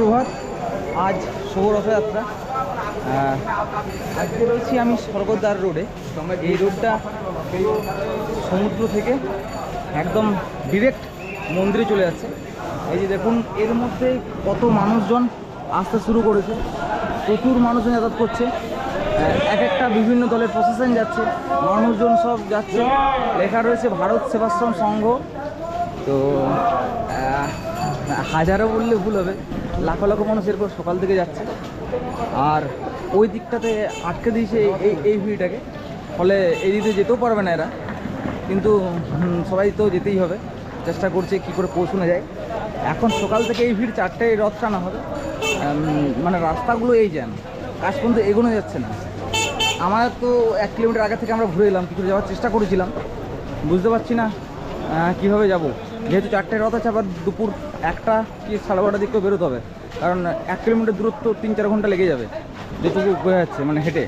সুপ্রভাত। আজ শুভ রথযাত্রা। আজকে রয়েছি আমি স্বর্গদ্বার রোডে। এই রোডটা সমুদ্র থেকে একদম ডিরেক্ট মন্দিরে চলে যাচ্ছে। এই যে দেখুন, এর মধ্যে কত মানুষজন আসতে শুরু করেছে। প্রচুর মানুষজন যাতায়াত করছে। এক একটা বিভিন্ন দলের প্রসেশন যাচ্ছে, মানুষজন সব যাচ্ছে। লেখা রয়েছে ভারত সেবাশ্রম সংঘ। তো হাজারো বললে ভুল হবে, লাখো লাখো মানুষ এরপর সকাল থেকে যাচ্ছে। আর ওই দিকটাতে আটকে দিয়েছে এই ভিড়টাকে, ফলে এই দিকে যেতেও পারবে না এরা। কিন্তু সবাই তো যেতেই হবে, চেষ্টা করছে কী করে পৌঁছানো যায়। এখন সকাল থেকে এই ভিড়, 4টায় রথ টানা হবে। মানে রাস্তাগুলো এই জ্যাম, কাজ পর্যন্ত এগোনো যাচ্ছে না। আমার তো 1 কিলোমিটার আগে থেকে আমরা ঘুরে এলাম, কিছু যাওয়ার চেষ্টা করেছিলাম, বুঝতে পারছি না কীভাবে যাব। যেহেতু 4টায় রথ আছে, আবার দুপুর 1টা কি 12:30 দিকেও বেরোতে হবে, কারণ 1 কিলোমিটার দূরত্ব 3-4 ঘন্টা লেগে যাবে যেটুকু বোঝা যাচ্ছে, মানে হেঁটে।